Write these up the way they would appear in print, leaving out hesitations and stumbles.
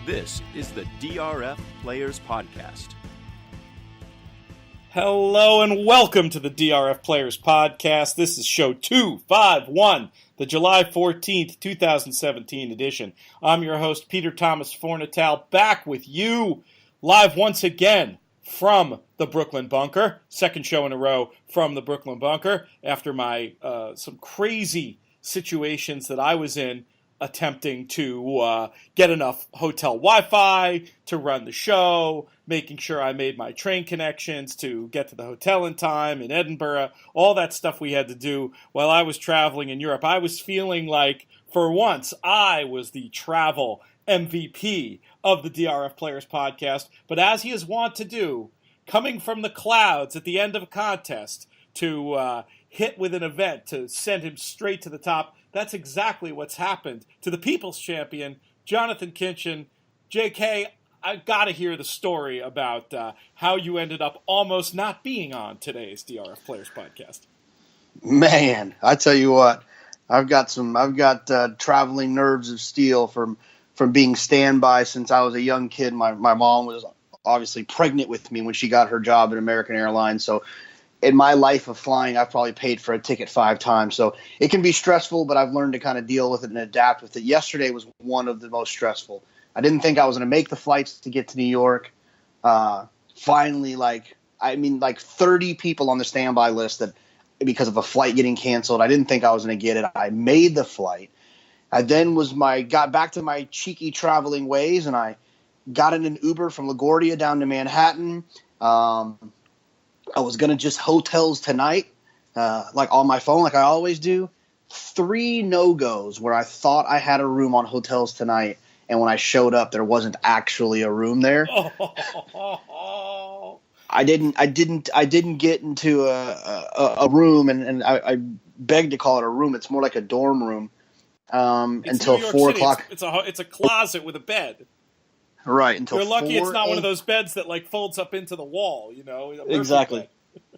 This is the DRF Players Podcast. Hello and welcome to the DRF Players Podcast. This is show 251, the July 14th, 2017 edition. I'm your host, Peter Thomas Fornatal, back with you live once again from the Brooklyn Bunker. Second show in a row from the Brooklyn Bunker after my some crazy situations that I was in attempting to get enough hotel Wi-Fi to run the show, making sure I made my train connections to get to the hotel in time in Edinburgh, all that stuff we had to do while I was traveling in Europe. I was feeling like, for once, I was the travel MVP of the DRF Players Podcast, but as he is wont to do, coming from the clouds at the end of a contest to hit with an event to send him straight to the top, that's exactly what's happened to the People's Champion, Jonathan Kinchin. JK, I've got to hear the story about how you ended up almost not being on today's DRF Players Podcast. Man, I tell you what, I've got traveling nerves of steel from being standby since I was a young kid. My mom was obviously pregnant with me when she got her job at American Airlines, so in my life of flying, I've probably paid for a ticket 5 times. So it can be stressful, but I've learned to kind of deal with it and adapt with it. Yesterday was one of the most stressful. I didn't think I was going to make the flights to get to New York. Finally, 30 people on the standby list that because of a flight getting canceled. I didn't think I was going to get it. I made the flight. I then got back to my cheeky traveling ways, and I got in an Uber from LaGuardia down to Manhattan. I was going to just hotels tonight, on my phone, like I always do. 3 no-goes where I thought I had a room on hotels tonight, and when I showed up, there wasn't actually a room there. I didn't get into a room, and I beg to call it a room. It's more like a dorm room until 4 o'clock. It's a closet with a bed. Right, until you're lucky 4 it's not one of those beds that folds up into the wall, Exactly.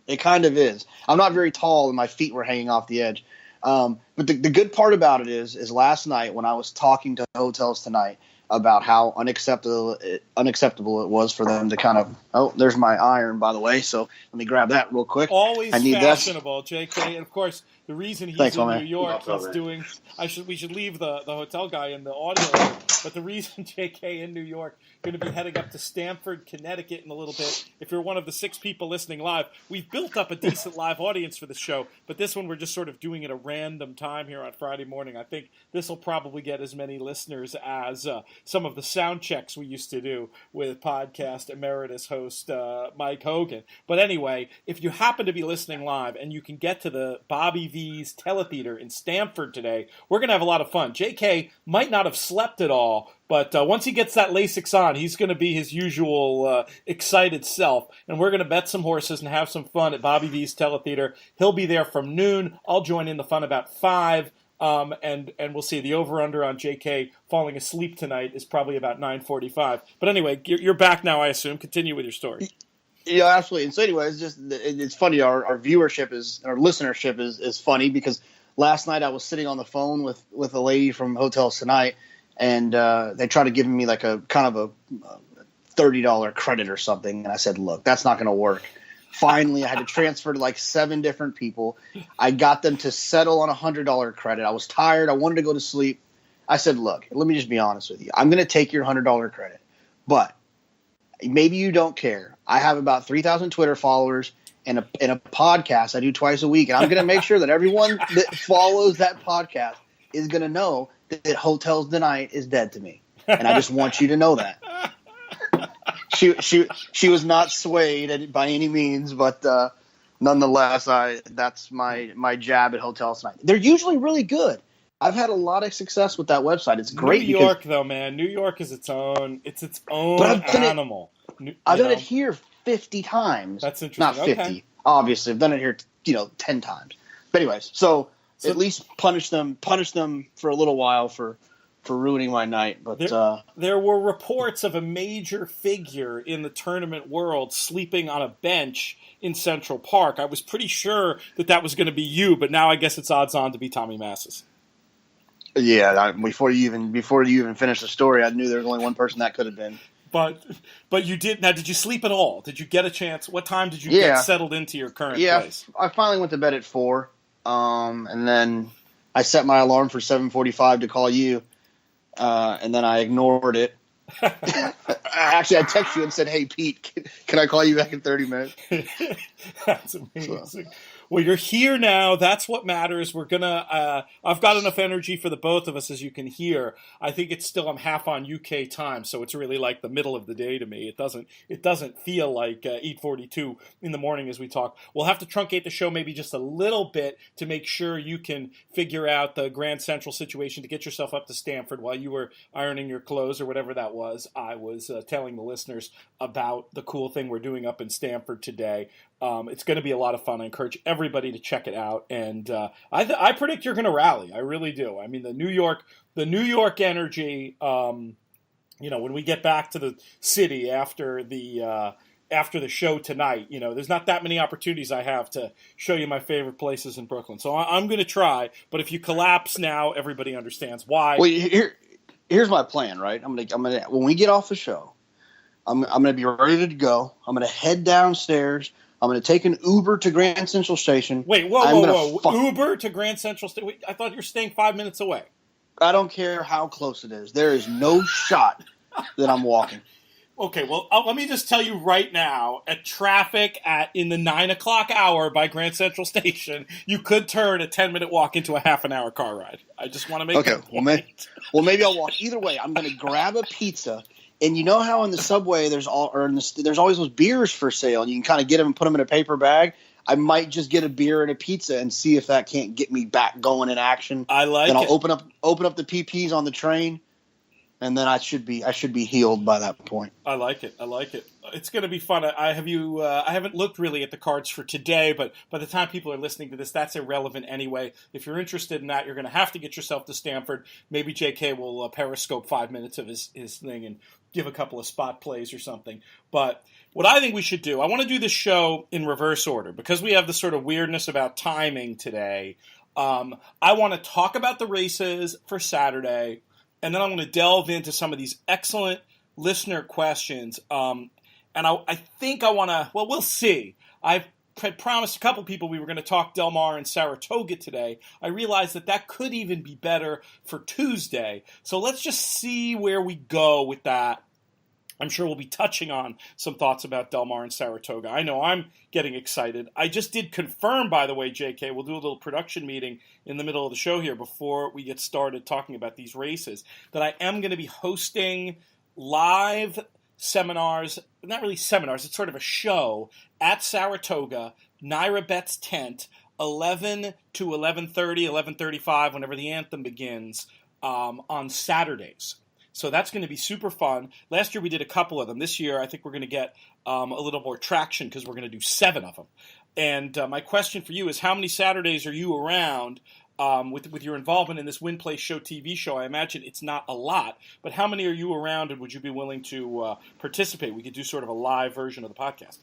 It kind of is. I'm not very tall and my feet were hanging off the edge. But the good part about it is last night when I was talking to Hotels Tonight about how unacceptable it was for them to kind of – there's my iron, by the way, so let me grab that real quick. Always fashionable, JK. And, of course, the reason he's in New York, he's doing – we should leave the hotel guy in the audio, but the reason JK in New York going to be heading up to Stamford, Connecticut in a little bit. If you're one of the 6 people listening live, we've built up a decent live audience for the show, but this one we're just sort of doing at a random time here on Friday morning. I think this will probably get as many listeners as some of the sound checks we used to do with podcast emeritus host Mike Hogan. But anyway, if you happen to be listening live and you can get to the Bobby V's Teletheater in Stamford today, we're going to have a lot of fun. JK might not have slept at all, but once he gets that Lasix on, he's going to be his usual excited self, and we're going to bet some horses and have some fun at Bobby V's Teletheater. He'll be there from noon. I'll join in the fun about 5, and we'll see. The over-under on JK falling asleep tonight is probably about 9:45. But anyway, you're back now, I assume. Continue with your story. Yeah, absolutely. And so anyway, it's funny. Our viewership our listenership is funny because last night I was sitting on the phone with a lady from Hotels Tonight, and they tried to give me like a kind of a $30 credit or something. And I said, look, that's not going to work. Finally, I had to transfer to 7 different people. I got them to settle on a $100 credit. I was tired. I wanted to go to sleep. I said, look, let me just be honest with you. I'm going to take your $100 credit, but maybe you don't care. I have about 3,000 Twitter followers and a podcast I do twice a week. And I'm going to make sure that everyone that follows that podcast is going to know that Hotels Tonight is dead to me. And I just want you to know that. She was not swayed by any means, but nonetheless, that's my jab at Hotels Tonight. They're usually really good. I've had a lot of success with that website. It's great. New York, though, man. New York is its own animal. I've done it here 50 times. That's interesting. Not 50, okay. Obviously. I've done it here 10 times. But anyways, so at least punish them for a little while for ruining my night. But there were reports of a major figure in the tournament world sleeping on a bench in Central Park. I was pretty sure that was going to be you, but now I guess it's odds on to be Tommy Massis. Yeah, before you even finished the story, I knew there was only one person that could have been. But you did. Now, did you sleep at all? Did you get a chance? What time did you get settled into your current place? I finally went to bed at 4, and then I set my alarm for 7:45 to call you, and then I ignored it. Actually, I texted you and said, "Hey, Pete, can I call you back in 30 minutes?" That's amazing. So. Well, you're here now. That's what matters. We're gonna. I've got enough energy for the both of us, as you can hear. I think it's still. I'm half on UK time, so it's really like the middle of the day to me. It doesn't feel like 8:42 in the morning as we talk. We'll have to truncate the show maybe just a little bit to make sure you can figure out the Grand Central situation to get yourself up to Stamford while you were ironing your clothes or whatever that was. I was telling the listeners about the cool thing we're doing up in Stamford today. It's going to be a lot of fun. I encourage everybody to check it out, and I predict you're going to rally. I really do. I mean, the New York energy. When we get back to the city after the show tonight, there's not that many opportunities I have to show you my favorite places in Brooklyn. So I'm going to try. But if you collapse now, everybody understands why. Well, here's my plan. Right, I'm gonna when we get off the show, I'm gonna be ready to go. I'm gonna head downstairs. I'm going to take an Uber to Grand Central Station. Wait, whoa. Uber to Grand Central Station? I thought you were staying 5 minutes away. I don't care how close it is. There is no shot that I'm walking. Okay, well, let me just tell you right now, at traffic in the 9 o'clock hour by Grand Central Station, you could turn a 10-minute walk into a half-an-hour car ride. I just want to make that point. Well, maybe I'll walk. Either way, I'm going to grab a pizza. And you know how in the subway there's always those beers for sale, and you can kind of get them and put them in a paper bag. I might just get a beer and a pizza and see if that can't get me back going in action. I like it. Then I'll open up the PPs on the train, and then I should be healed by that point. I like it. It's going to be fun. I haven't looked really at the cards for today, but by the time people are listening to this, that's irrelevant anyway. If you're interested in that, you're going to have to get yourself to Stamford. Maybe JK will periscope 5 minutes of his thing and give a couple of spot plays or something. But what I think we should do, I want to do this show in reverse order because we have this sort of weirdness about timing today. I want to talk about the races for Saturday, and then I'm going to delve into some of these excellent listener questions. And I think I want to, well, we'll see. I've had promised a couple people we were going to talk Del Mar and Saratoga today. I realized that could even be better for Tuesday. So let's just see where we go with that. I'm sure we'll be touching on some thoughts about Del Mar and Saratoga. I know I'm getting excited. I just did confirm, by the way, JK, we'll do a little production meeting in the middle of the show here before we get started talking about these races, that I am going to be hosting live seminars, not really seminars, it's sort of a show at Saratoga, Naira Bet's tent, 11 to 11:30, 11:35, whenever the anthem begins, on Saturdays. So that's going to be super fun. Last year we did a couple of them. This year I think we're going to get a little more traction because we're going to do 7 of them. And my question for you is, how many Saturdays are you around with your involvement in this Win Play Show TV show? I imagine it's not a lot, but how many are you around, and would you be willing to participate? We could do sort of a live version of the podcast.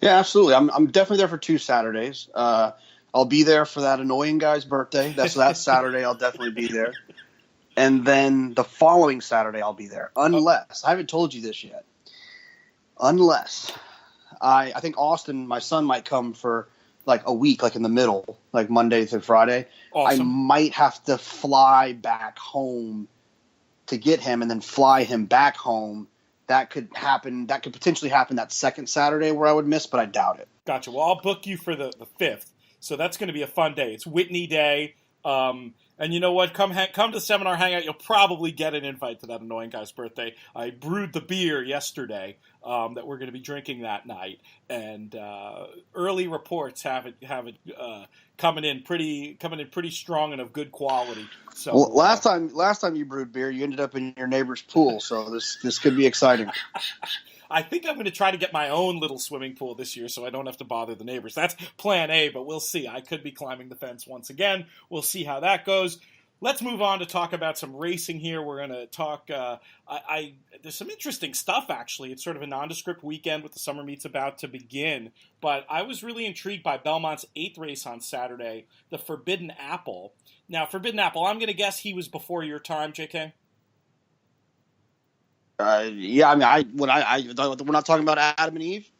Yeah, absolutely. I'm definitely there for 2 Saturdays. I'll be there for that annoying guy's birthday. That's that Saturday. I'll definitely be there. And then the following Saturday I'll be there. Unless, I haven't told you this yet, unless I think Austin, my son, might come for like a week, like in the middle, like Monday through Friday. Awesome. I might have to fly back home to get him and then fly him back home. That could happen. That could potentially happen that second Saturday where I would miss, but I doubt it. Gotcha. Well, I'll book you for the 5th. So that's going to be a fun day. It's Whitney Day. And you know what? Come to the seminar hangout. You'll probably get an invite to that annoying guy's birthday. I brewed the beer yesterday that we're going to be drinking that night, and early reports have it coming in pretty strong and of good quality. So well, last time you brewed beer, you ended up in your neighbor's pool. So this could be exciting. I think I'm going to try to get my own little swimming pool this year so I don't have to bother the neighbors. That's plan A, but we'll see. I could be climbing the fence once again. We'll see how that goes. Let's move on to talk about some racing here. We're going to talk. There's some interesting stuff, actually. It's sort of a nondescript weekend with the summer meets about to begin. But I was really intrigued by Belmont's 8th race on Saturday, the Forbidden Apple. Now, Forbidden Apple, I'm going to guess he was before your time, JK? Yeah, I mean, we're not talking about Adam and Eve.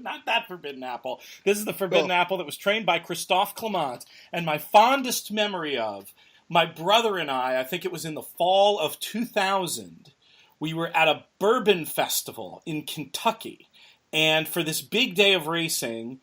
Not that Forbidden Apple. This is the Forbidden Apple that was trained by Christophe Clement. And my fondest memory of my brother and I think it was in the fall of 2000, we were at a bourbon festival in Kentucky. And for this big day of racing,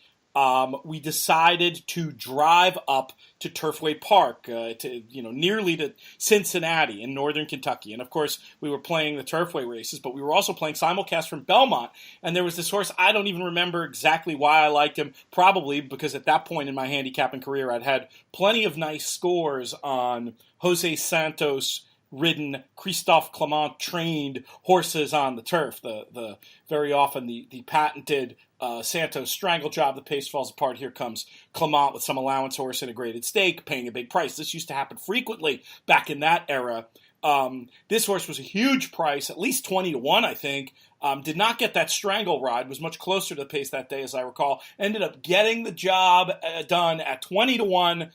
we decided to drive up to Turfway Park, nearly to Cincinnati in northern Kentucky. And of course, we were playing the Turfway races, but we were also playing simulcast from Belmont. And there was this horse, I don't even remember exactly why I liked him, probably because at that point in my handicapping career, I'd had plenty of nice scores on Jose Santos ridden, Christophe Clement trained horses on the turf. The very often the patented Santos strangle job, the pace falls apart. Here comes Clement with some allowance horse and a graded stake, paying a big price. This used to happen frequently back in that era. This horse was a huge price, at least 20-1, I think. Did not get that strangle ride, was much closer to the pace that day, as I recall. Ended up getting the job done at 20-1.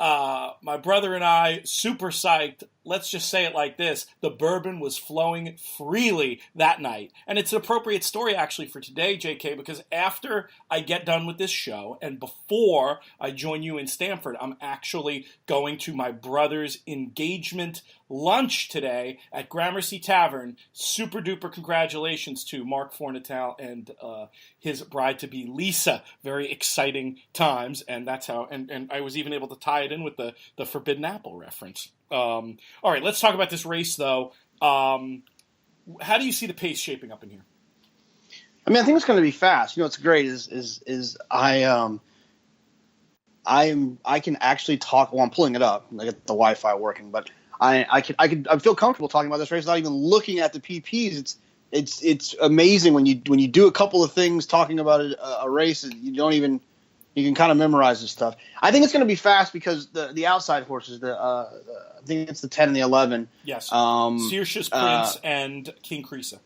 My brother and I, super psyched. Let's just say it like this. The bourbon was flowing freely that night. And it's an appropriate story, actually, for today, JK, because after I get done with this show and before I join you in Stamford, I'm actually going to my brother's engagement lunch today at Gramercy Tavern. Super duper congratulations to Mark Fornatal and his bride-to-be Lisa. Very exciting times, and that's how. And I was even able to tie it in with the Forbidden Apple reference. All right, let's talk about this race, though. How do you see the pace shaping up in here? I mean, I think it's going to be fast. You know, what's great is I can actually talk. Well, I'm pulling it up. I get the Wi-Fi working, but I feel comfortable talking about this race without even looking at the PPs. It's amazing when you do a couple of things talking about a race, you can kind of memorize this stuff. I think it's going to be fast because the outside horses, I think it's the 10 and the 11. Yes. Circe's Prince and King Creasa.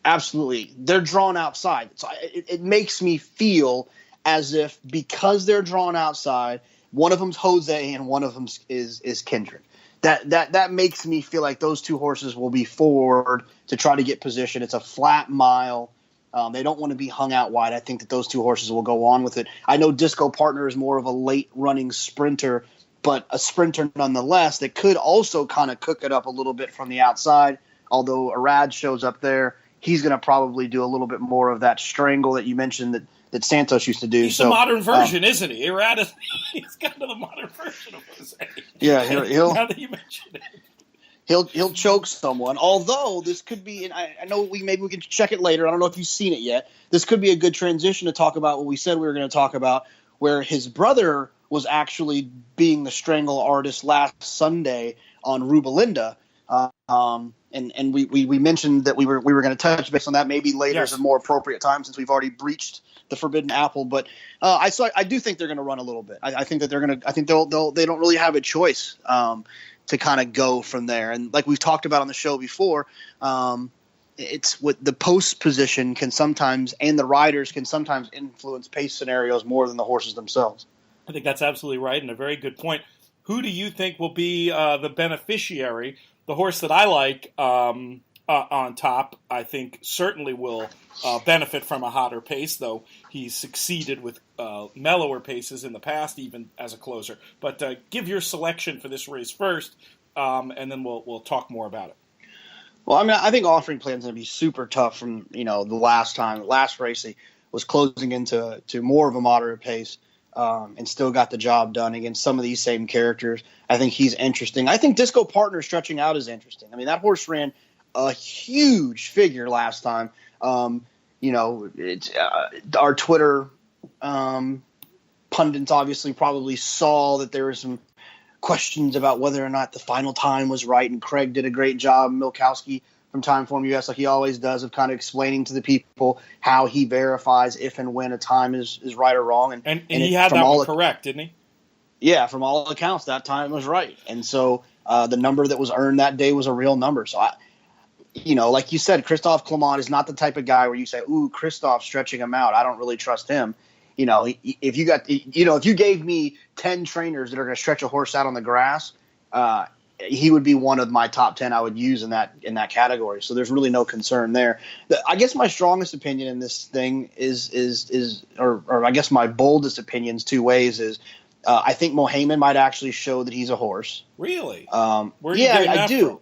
Absolutely. They're drawn outside. So it makes me feel as if because they're drawn outside, one of them's Jose and one of them is Kendrick. That makes me feel like those two horses will be forward to try to get position. It's a flat mile. They don't want to be hung out wide. I think that those two horses will go on with it. I know Disco Partner is more of a late-running sprinter, but a sprinter nonetheless that could also kind of cook it up a little bit from the outside. Although Arad shows up there, he's going to probably do a little bit more of that strangle that you mentioned that Santos used to do. He's the modern version, isn't he? Arad he's kind of the modern version of Jose. Yeah, he'll now that you mention it. He'll choke someone. Although this could be, and I know maybe we can check it later. I don't know if you've seen it yet. This could be a good transition to talk about what we said we were going to talk about, where his brother was actually being the strangle artist last Sunday on Rubelinda. And we mentioned that we were going to touch base on that maybe later. Yes. Is a more appropriate time since we've already breached the Forbidden Apple. But I do think they're going to run a little bit. I think that they don't really have a choice. To kind of go from there. And like we've talked about on the show before, it's what the post position can sometimes, and the riders can sometimes influence pace scenarios more than the horses themselves. I think that's absolutely right and a very good point. Who do you think will be the beneficiary? The horse that I like on top, I think certainly will benefit from a hotter pace, though he's succeeded with mellower paces in the past, even as a closer. But give your selection for this race first, and then we'll talk more about it. Well, I mean, I think Offering Plan's going to be super tough from the last race he was closing into more of a moderate pace. And still got the job done against some of these same characters. I think he's interesting. I think Disco Partner stretching out is interesting. I mean, that horse ran a huge figure last time. Our Twitter pundits obviously probably saw that there were some questions about whether or not the final time was right, and Craig did a great job, Milkowski from Timeform US, like he always does, of kind of explaining to the people how he verifies if and when a time is right or wrong. And he had that one correct, didn't he? Yeah, from all accounts, that time was right. And so the number that was earned that day was a real number. So, like you said, Christophe Clement is not the type of guy where you say, ooh, Christophe stretching him out. I don't really trust him. If you gave me 10 trainers that are going to stretch a horse out on the grass, he would be one of my top 10 I would use in that category. So there's really no concern there. I guess my strongest opinion in this thing is I guess my boldest opinions two ways is I think Mohaymen might actually show that he's a horse. Really? I do.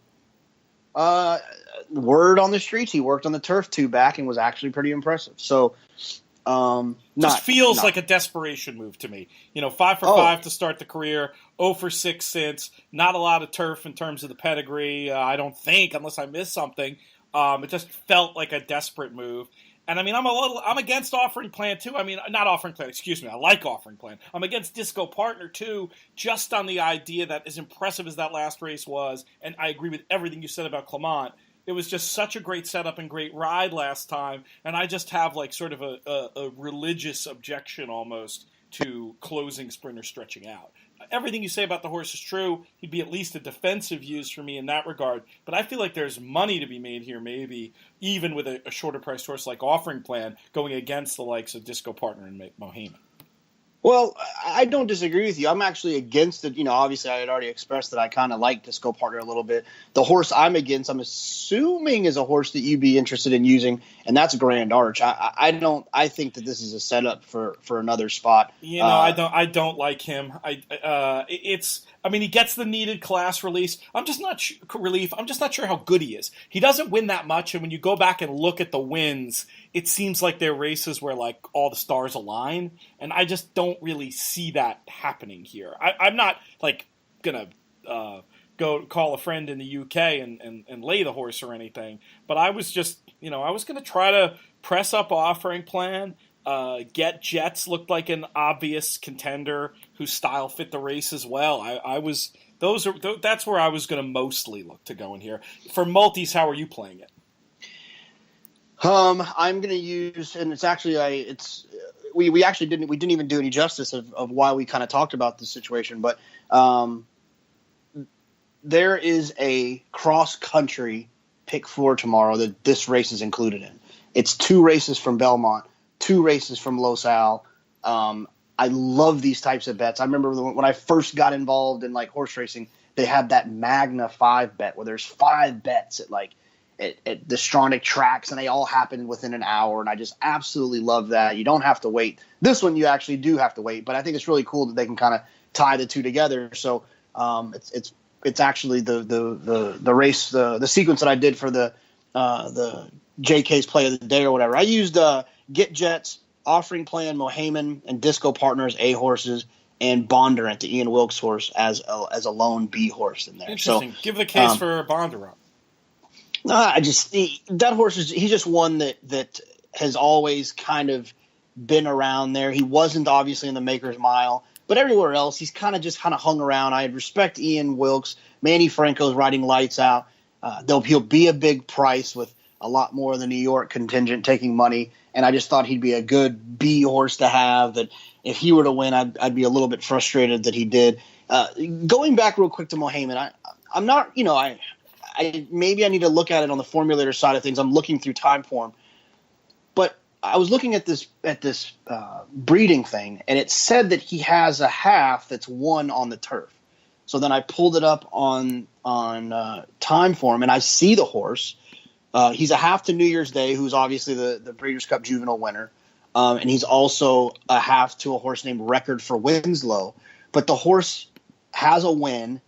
Word on the streets, he worked on the turf two back and was actually pretty impressive. So, feels like a desperation move to me. 5 for 5 to start the career, 0 for 6 since. Not a lot of turf in terms of the pedigree. I don't think, unless I missed something. It just felt like a desperate move. And I mean, I'm against Offering Plan too. I mean, not Offering Plan, excuse me. I like Offering Plan. I'm against Disco Partner too, just on the idea that as impressive as that last race was, and I agree with everything you said about Clement, it was just such a great setup and great ride last time, and I just have like sort of a religious objection almost to closing Sprinter stretching out. Everything you say about the horse is true. He'd be at least a defensive use for me in that regard, but I feel like there's money to be made here maybe, even with a shorter priced horse like Offering Plan going against the likes of Disco Partner and Mohaymen. Well, I don't disagree with you. I'm actually against it. Obviously I had already expressed that I kind of like Disco Partner a little bit. The horse I'm against, I'm assuming is a horse that you'd be interested in using, and that's Grand Arch. I think that this is a setup for another spot. I don't like him. He gets the needed class release. I'm just not sure how good he is. He doesn't win that much, and when you go back and look at the wins, it seems like they're races where like all the stars align, and I just don't really see that happening here. I'm not like gonna go call a friend in the UK and lay the horse or anything, but I was just I was gonna try to press up Offering Plan. Get Jets looked like an obvious contender whose style fit the race as well. That's where I was going to mostly look to go in here. For multis, how are you playing it? I'm going to use, and it's actually we actually didn't even do any justice of why we kind of talked about this situation, but there is a cross country pick 4 tomorrow that this race is included in. It's 2 races from Belmont. 2 races from Los Al. I love these types of bets. I remember when I first got involved in like horse racing, they had that Magna 5 bet where there's 5 bets at the Stronach tracks, and they all happen within an hour. And I just absolutely love that. You don't have to wait. This one you actually do have to wait, but I think it's really cool that they can kind of tie the two together. So it's actually the race, the sequence that I did for the JK's play of the day or whatever. I used Get Jets, Offering Plan, Mohaymen, and Disco Partners A horses, and Bondurant, the Ian Wilkes horse, as a lone B horse in there. Interesting. Give the case for Bondurant. That horse he's just one that has always kind of been around there. He wasn't obviously in the Maker's Mile, but everywhere else he's kind of hung around. I respect Ian Wilkes. Manny Franco's riding lights out. He'll be a big price with a lot more of the New York contingent taking money, and I just thought he'd be a good B horse to have, that if he were to win, I'd be a little bit frustrated that he did. Going back real quick to Mohaymen, I'm not, maybe I need to look at it on the formulator side of things. I'm looking through time form, but I was looking at this breeding thing, and it said that he has a half that's won on the turf. So then I pulled it up on time form, and I see the horse. He's a half to New Year's Day, who's obviously the Breeders' Cup juvenile winner. And he's also a half to a horse named Record for Winslow. But the horse has a win,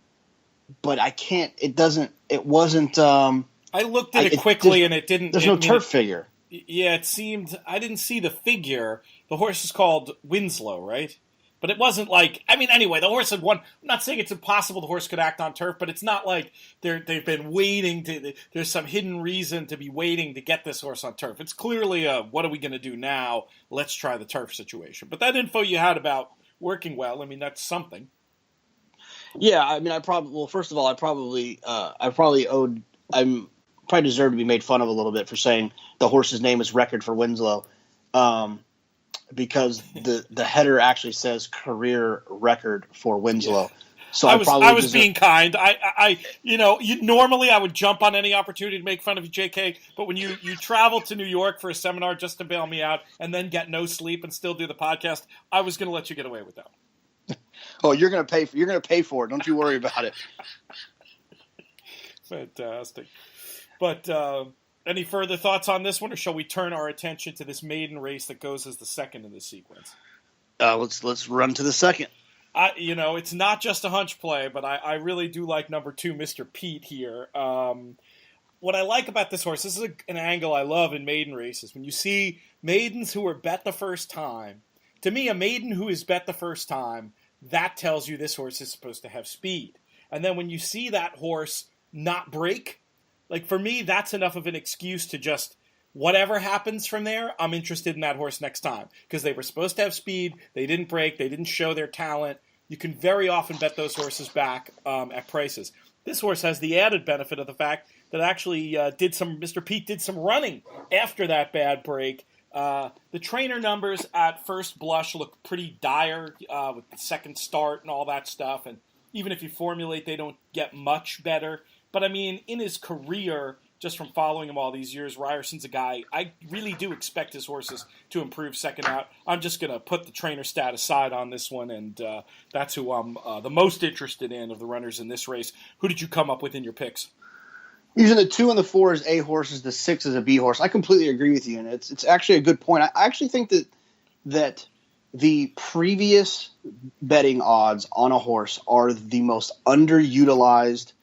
but it wasn't. I looked at it quickly and it didn't. There's no turf figure. Yeah, it seemed, I didn't see the figure. The horse is called Winslow, right? But it wasn't like, anyway, the horse had won. I'm not saying it's impossible the horse could act on turf, but it's not like they've been waiting there's some hidden reason to be waiting to get this horse on turf. It's clearly what are we going to do now? Let's try the turf situation. But that info you had about working well, that's something. Yeah, first of all, I probably deserve to be made fun of a little bit for saying the horse's name is Record for Winslow. because the header actually says career record for Winslow. Yeah. So I was being kind. Normally I would jump on any opportunity to make fun of you, JK. But when you travel to New York for a seminar just to bail me out and then get no sleep and still do the podcast, I was going to let you get away with that. Oh, you're going to pay for it. Don't you worry about it. Fantastic. But any further thoughts on this one, or shall we turn our attention to this maiden race that goes as the second in this sequence? Let's run to the second. It's not just a hunch play, but I really do like number 2, Mr. Pete here. What I like about this horse, this is an angle I love in maiden races. When you see maidens who are bet the first time, to me, a maiden who is bet the first time, that tells you this horse is supposed to have speed. And then when you see that horse not break, like for me, that's enough of an excuse to just, whatever happens from there, I'm interested in that horse next time. Because they were supposed to have speed, they didn't break, they didn't show their talent. You can very often bet those horses back at prices. This horse has the added benefit of the fact that actually Mr. Pete did some running after that bad break. The trainer numbers at first blush look pretty dire with the second start and all that stuff. And even if you formulate, they don't get much better. But I mean, in his career, just from following him all these years, Ryerson's a guy, I really do expect his horses to improve second out. I'm just going to put the trainer stat aside on this one, and that's who I'm the most interested in of the runners in this race. Who did you come up with in your picks? Using the 2 and the 4 as A horses, the 6 as a B horse. I completely agree with you, and it's actually a good point. I actually think that the previous betting odds on a horse are the most underutilized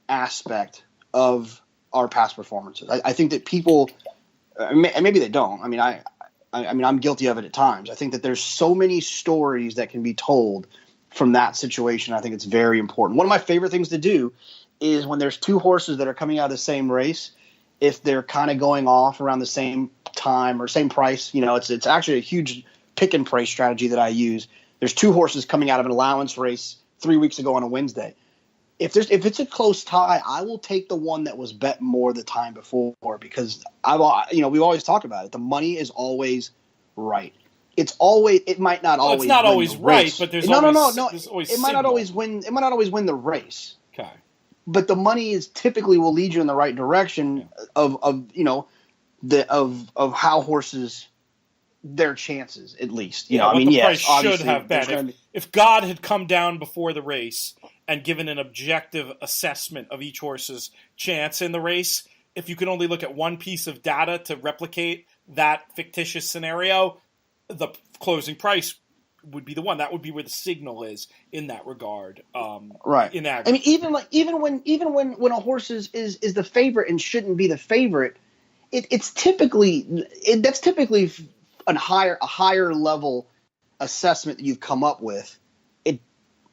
aspect of our past performances. I think that people, and maybe they don't. I mean, I'm guilty of it at times. I think that there's so many stories that can be told from that situation. I think it's very important. One of my favorite things to do is when there's 2 horses that are coming out of the same race, if they're kind of going off around the same time or same price, it's actually a huge pick and price strategy that I use. There's 2 horses coming out of an allowance race 3 weeks ago on a Wednesday. If it's a close tie, I will take the one that was bet more the time before, because we've always talked about it. The money is always right. It might not always. It's not win always the right, race. but there's no. always It might not always win. It might not always win the race. Okay. But the money is typically will lead you in the right direction of how horses, their chances, at least. Price should have been. If God had come down before the race and given an objective assessment of each horse's chance in the race, if you could only look at one piece of data to replicate that fictitious scenario, the closing price would be the one. That would be where the signal is in that regard. Right. In aggregate. I mean, even when a horse is the favorite and shouldn't be the favorite, that's typically a higher level assessment that you've come up with.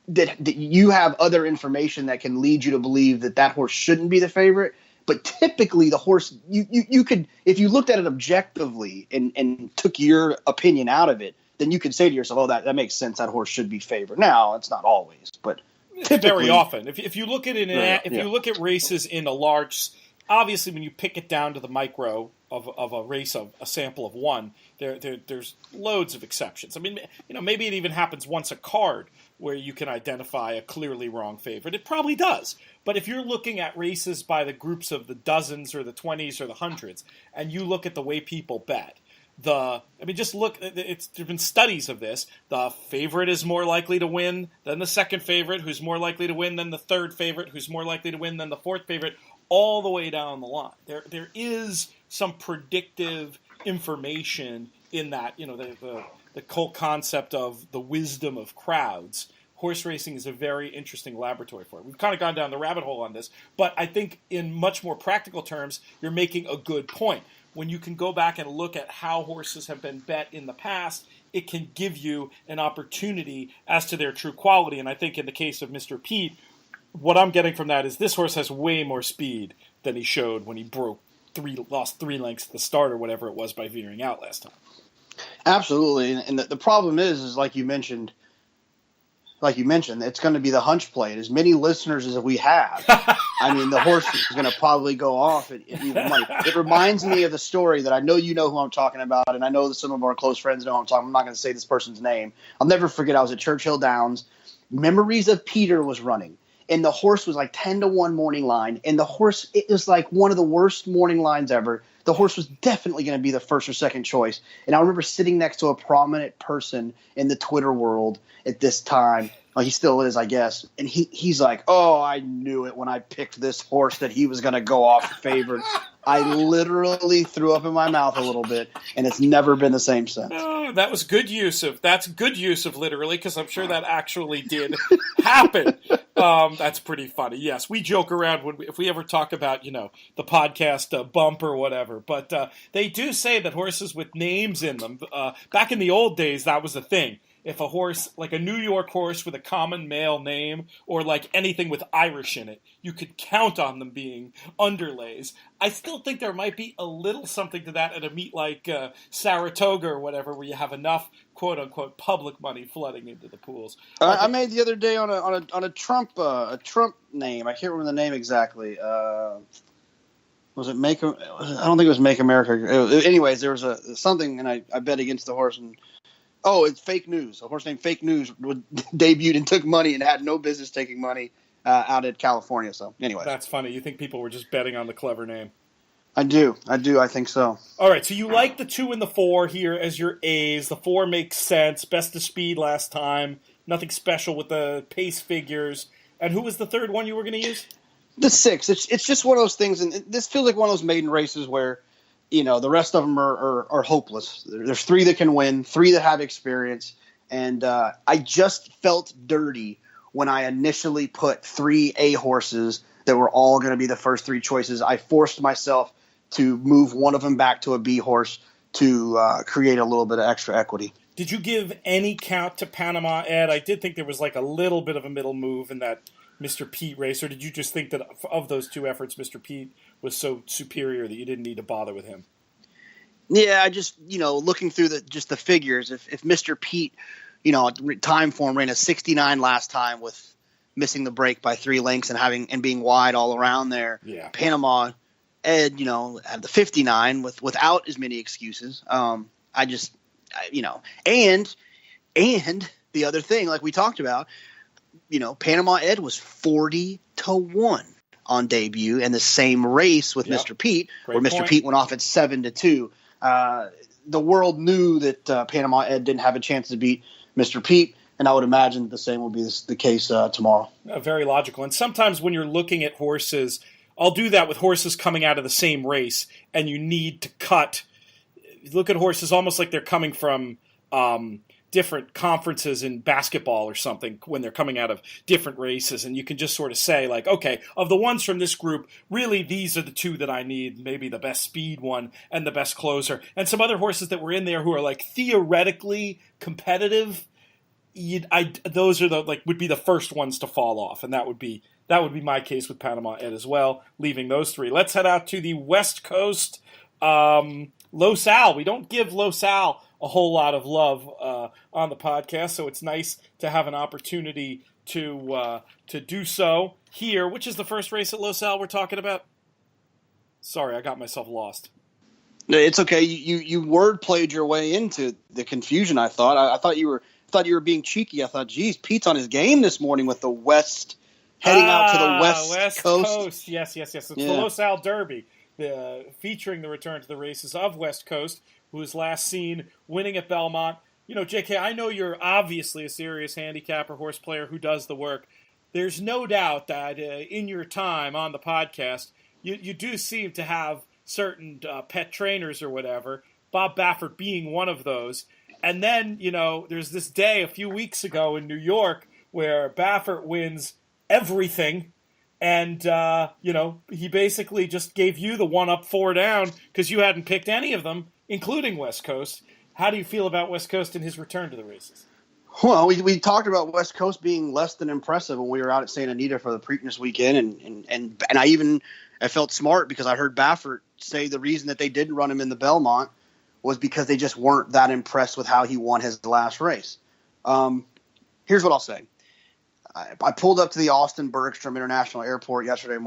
That you have other information that can lead you to believe that horse shouldn't be the favorite. But typically the horse, you could, if you looked at it objectively and took your opinion out of it, then you could say to yourself, oh, that makes sense. That horse should be favored. Now, it's not always, but very often. If you look at it, you look at races in a large, obviously when you pick it down to the micro of a race of a sample of one, there's loads of exceptions. I mean, maybe it even happens once a card where you can identify a clearly wrong favorite. It probably does. But if you're looking at races by the groups of the dozens or the 20s or the hundreds, and you look at the way people bet, just look. There's been studies of this. The favorite is more likely to win than the second favorite, who's more likely to win than the third favorite, who's more likely to win than the fourth favorite, all the way down the line. There is some predictive information in that. The whole concept of the wisdom of crowds. Horse racing is a very interesting laboratory for it. We've kind of gone down the rabbit hole on this, but I think in much more practical terms, you're making a good point. When you can go back and look at how horses have been bet in the past, it can give you an opportunity as to their true quality. And I think in the case of Mr. Pete, what I'm getting from that is this horse has way more speed than he showed when he lost 3 lengths at the start or whatever it was by veering out last time. Absolutely. And the problem is like you mentioned, like you mentioned, it's going to be the hunch play. And as many listeners as we have, I mean, the horse is going to probably go off at even money. It reminds me of the story that I know you know who I'm talking about, and I know that some of our close friends know who I'm talking about. I'm not going to say this person's name. I'll never forget, I was at Churchill Downs. Memories of Peter was running, and the horse was like 10-1 morning line, and the horse, it was like one of the worst morning lines ever. The horse was definitely going to be the first or second choice. And I remember sitting next to a prominent person in the Twitter world at this time. Well, he still is, I guess. And he's like, oh, I knew it when I picked this horse that he was going to go off favored. I literally threw up in my mouth a little bit, and it's never been the same since. Oh, that's good use of literally, because I'm sure that actually did happen. That's pretty funny. Yes, we joke around if we ever talk about, the podcast bump or whatever. But they do say that horses with names in them, back in the old days, that was a thing. If a horse, like a New York horse with a common male name, or like anything with Irish in it, you could count on them being underlays. I still think there might be a little something to that at a meet like Saratoga or whatever, where you have enough quote-unquote public money flooding into the pools. I made the other day on a Trump name. I can't remember the name exactly. Was it Make? I don't think it was Make America. Anyways, there was something, and I bet against the horse and. Oh, it's Fake News. A horse named Fake News debuted and took money and had no business taking money out in California. So, anyway. That's funny. You think people were just betting on the clever name? I do. I think so. All right, so you like the 2 and the 4 here as your A's. The 4 makes sense. Best of speed last time. Nothing special with the pace figures. And who was the third one you were going to use? The 6. It's just one of those things, and this feels like one of those maiden races where the rest of them are hopeless. There's 3 that can win, 3 that have experience, and I just felt dirty when I initially put 3 A horses that were all going to be the first 3 choices. I forced myself to move one of them back to a B horse to create a little bit of extra equity. Did you give any count to Panama Ed? I did think there was like a little bit of a middle move in that Mr. Pete race, or did you just think that of those 2 efforts, Mr. Pete was so superior that you didn't need to bother with him? Yeah, I just, looking through the figures, if Mr. Pete, time form ran a 69 last time with missing the break by 3 lengths and being wide all around there. Yeah. Panama Ed, had the 59 without as many excuses. And the other thing, like we talked about, Panama Ed was 40-1 on debut in the same race with Mr. Pete, where Mr. Pete went off at 7-2. The world knew that Panama Ed didn't have a chance to beat Mr. Pete, and I would imagine the same will be the case tomorrow. Very logical. And sometimes when you're looking at horses, I'll do that with horses coming out of the same race, and you need to cut. Look at horses almost like they're coming from different conferences in basketball or something when they're coming out of different races, and you can just sort of say, like, okay, of the ones from this group, really these are the 2 that I need, maybe the best speed one and the best closer. And some other horses that were in there who are like theoretically competitive, those are would be the first ones to fall off, and that would be my case with Panama Ed as well, leaving those 3. Let's head out to the West Coast. Los Al. We don't give Los Al a whole lot of love on the podcast, so it's nice to have an opportunity to do so here. Which is the first race at Los Al we're talking about? Sorry, I got myself lost. It's okay. You word played your way into the confusion. I thought you were being cheeky. I thought, geez, Pete's on his game this morning with the West heading out to the West Coast. Yes. It's the Los Al Derby, featuring the return to the races of West Coast, who was last seen winning at Belmont. JK, I know you're obviously a serious handicapper, horse player who does the work. There's no doubt that in your time on the podcast, you do seem to have certain pet trainers or whatever, Bob Baffert being one of those. And then, there's this day a few weeks ago in New York where Baffert wins everything. And, he basically just gave you the 1 up, 4 down because you hadn't picked any of them, including West Coast. How do you feel about West Coast and his return to the races? Well, we talked about West Coast being less than impressive when we were out at Santa Anita for the Preakness weekend, and I felt smart because I heard Baffert say the reason that they didn't run him in the Belmont was because they just weren't that impressed with how he won his last race. Here's what I'll say. I pulled up to the Austin Bergstrom International Airport yesterday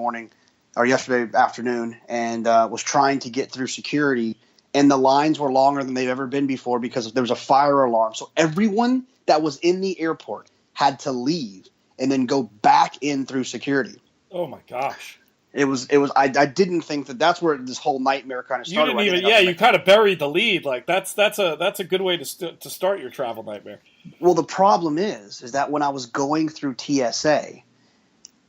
afternoon, and was trying to get through security, and the lines were longer than they've ever been before because there was a fire alarm. So everyone that was in the airport had to leave and then go back in through security. Oh my gosh. I didn't think that's where this whole nightmare kind of started. You kind of buried the lead. Like that's a good way to start your travel nightmare. Well, the problem is that when I was going through TSA,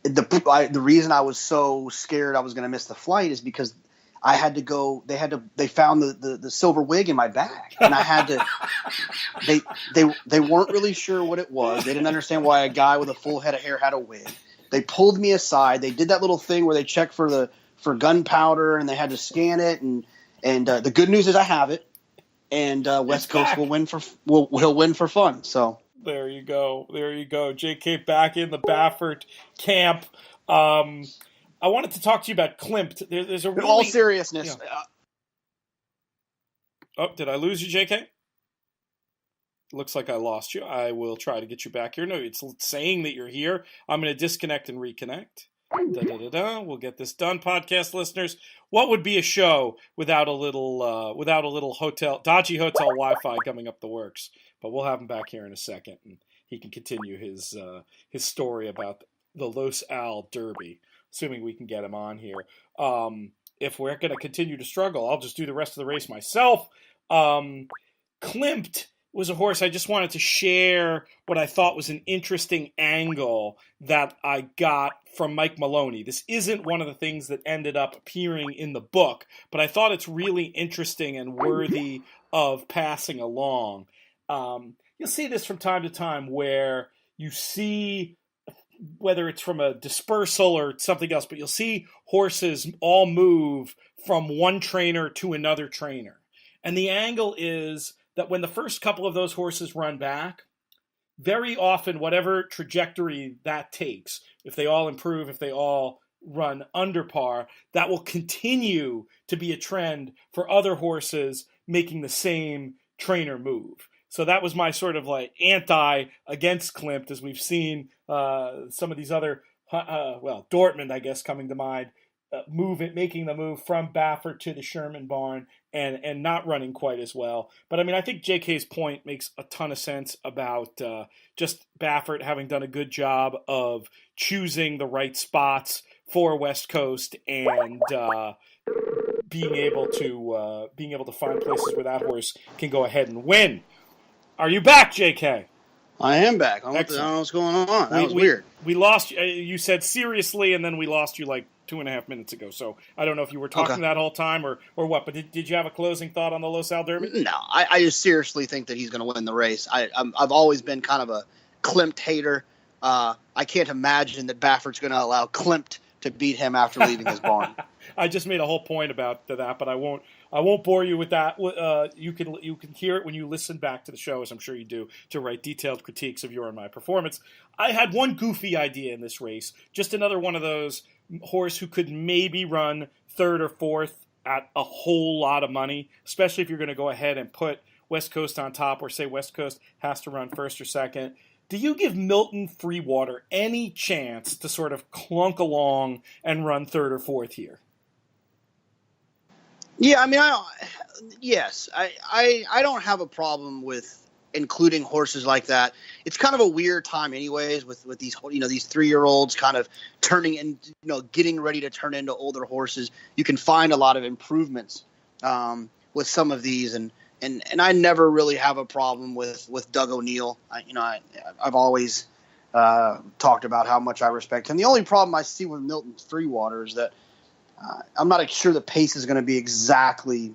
the reason I was so scared I was going to miss the flight is because I had to go. They found the silver wig in my bag, and I had to. They weren't really sure what it was. They didn't understand why a guy with a full head of hair had a wig. They pulled me aside. They did that little thing where they check for gunpowder, and they had to scan it. And the good news is I have it, and West Coast will win for fun. So there you go. JK back in the Baffert camp. I wanted to talk to you about Klimt. There's a really, in all seriousness. Did I lose you, JK? Looks like I lost you. I will try to get you back here. No, it's saying that you're here. I'm going to disconnect and reconnect. We'll get this done, podcast listeners. What would be a show without a little dodgy hotel Wi-Fi coming up the works? But we'll have him back here in a second, and he can continue his story about the Los Al Derby, assuming we can get him on here. If we're going to continue to struggle, I'll just do the rest of the race myself. Klimt was a horse I just wanted to share what I thought was an interesting angle that I got from Mike Maloney. This isn't one of the things that ended up appearing in the book, but I thought it's really interesting and worthy of passing along. You'll see this from time to time where you see, whether it's from a dispersal or something else, but you'll see horses all move from one trainer to another trainer. And the angle is that when the first couple of those horses run back, very often, whatever trajectory that takes, if they all improve, if they all run under par, that will continue to be a trend for other horses making the same trainer move. So that was my sort of like against Klimt, as we've seen some of these other, Dortmund, I guess, coming to mind, making the move from Baffert to the Sherman barn and not running quite as well. But I mean, I think JK's point makes a ton of sense about just Baffert having done a good job of choosing the right spots for West Coast and being able to find places where that horse can go ahead and win. Are you back, JK? I am back. I don't know what's going on. That was weird. We lost you. You said seriously, and then we lost you like 2.5 minutes ago. So I don't know if you were talking that whole time or what. But did you have a closing thought on the Los Al Derby? No, I just seriously think that he's going to win the race. I've always been kind of a Klimt hater. I can't imagine that Baffert's going to allow Klimt to beat him after leaving his barn. I just made a whole point about that, but I won't bore you with that. You can hear it when you listen back to the show, as I'm sure you do, to write detailed critiques of your and my performance. I had one goofy idea in this race, just another one of those horse who could maybe run third or fourth at a whole lot of money, especially if you're going to go ahead and put West Coast on top, or say West Coast has to run first or second. Do you give Milton Freewater any chance to sort of clunk along and run third or fourth here? Yeah, I mean, yes. I don't have a problem with including horses like that. It's kind of a weird time anyways with these, these 3-year-olds kind of turning in, getting ready to turn into older horses. You can find a lot of improvements with some of these, and I never really have a problem with Doug O'Neill. I've always talked about how much I respect him. The only problem I see with Milton Freewater is that I'm not sure the pace is going to be exactly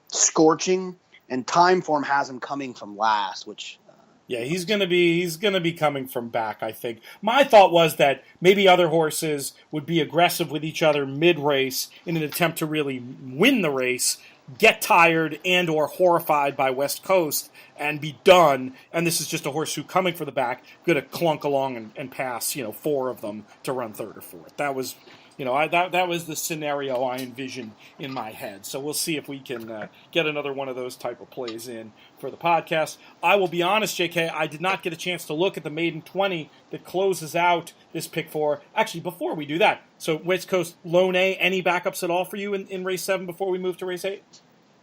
scorching, and time form has him coming from last, which he's going to be coming from back, I think. My thought was that maybe other horses would be aggressive with each other mid-race in an attempt to really win the race, get tired and or horrified by West Coast and be done. And this is just a horse who, coming for the back, going to clunk along and pass, 4 of them to run third or fourth. That was, that was the scenario I envisioned in my head. So we'll see if we can get another one of those type of plays in for the podcast. I will be honest, JK, I did not get a chance to look at the maiden 20 that closes out this pick 4. Actually, before we do that, so West Coast Lone A, any backups at all for you in race 7 before we move to race 8?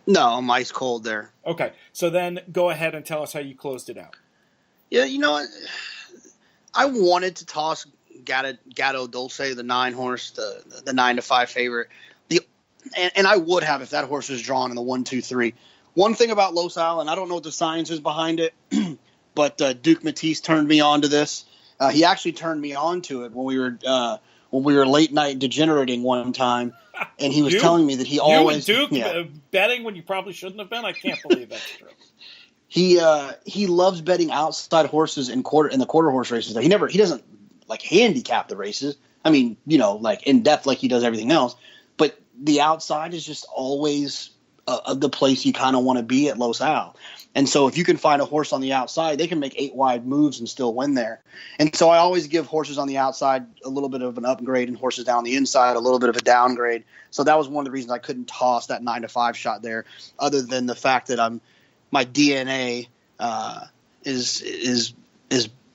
No, I'm ice cold there. Okay, so then go ahead and tell us how you closed it out. Yeah, I wanted to toss Gatto Dulce, the 9 horse, the 9-5 favorite. And I would have if that horse was drawn in the 1, 2, 3. One thing about Los Al, and I don't know what the science is behind it, but Duke Matisse turned me on to this. He actually turned me on to it when we were late night degenerating one time, and he was telling me that he always Duke betting when you probably shouldn't have been. I can't believe that's true. He loves betting outside horses in the quarter horse races. He doesn't like handicap the races. I mean, like in depth like he does everything else. But the outside is just always the place you kind of want to be at Los Al. And so if you can find a horse on the outside, they can make 8 wide moves and still win there. And so I always give horses on the outside a little bit of an upgrade and horses down the inside a little bit of a downgrade. So that was one of the reasons I couldn't toss that 9-5 shot there, other than the fact that my DNA is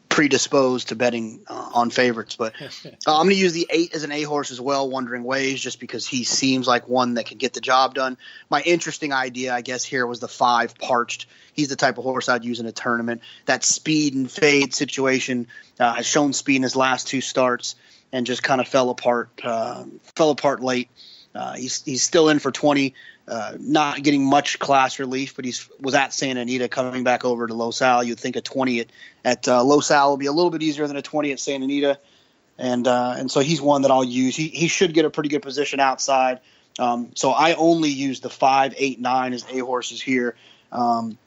predisposed to betting on favorites. But I'm going to use the 8 as an A horse as well, Wandering Ways, just because he seems like one that can get the job done. My interesting idea, I guess, here was the 5 Parched. He's the type of horse I'd use in a tournament. That speed and fade situation has shown speed in his last 2 starts and just kind of fell apart late. He's still in for 20. Not getting much class relief, but was at Santa Anita coming back over to Los Al. You'd think a 20 at Los Al will be a little bit easier than a 20 at Santa Anita. And so he's one that I'll use. He should get a pretty good position outside. So I only use the 5, 8, 9 as A horses here. And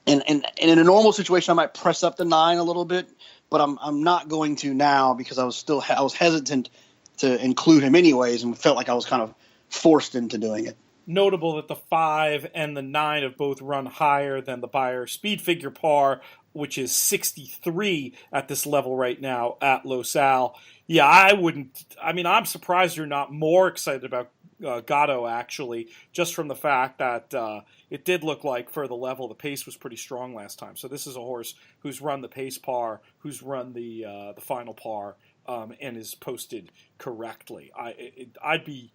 in a normal situation, I might press up the 9 a little bit, but I'm not going to now because I was hesitant to include him anyways and felt like I was kind of forced into doing it. Notable that the 5 and the 9 have both run higher than the Beyer speed figure par, which is 63 at this level right now at Los Al. Yeah, I'm surprised you're not more excited about Gatto, actually, just from the fact that it did look like for the level, the pace was pretty strong last time. So this is a horse who's run the pace par, who's run the final par, and is posted correctly. I'd be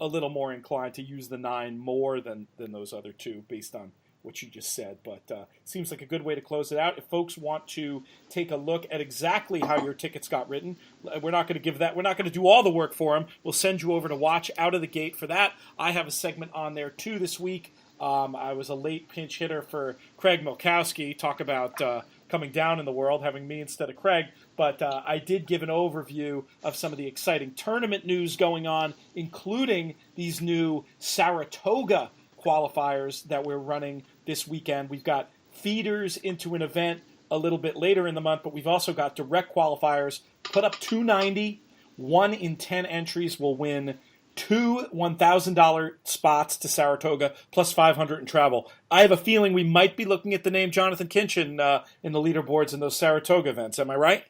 a little more inclined to use the 9 more than those other 2 based on what you just said, but seems like a good way to close it out. If folks want to take a look at exactly how your tickets got written, we're not going to do all the work for them. We'll send you over to Watch Out of the Gate for that. I have a segment on there too this week. I was a late pinch hitter for Craig Milkowski. Talk about coming down in the world, having me instead of Craig. But I did give an overview of some of the exciting tournament news going on, including these new Saratoga qualifiers that we're running this weekend. We've got feeders into an event a little bit later in the month, but we've also got direct qualifiers. Put up $290. 1 in 10 entries will win 2 $1,000 spots to Saratoga, plus $500 in travel. I have a feeling we might be looking at the name Jonathan Kinchin in the leaderboards in those Saratoga events. Am I right?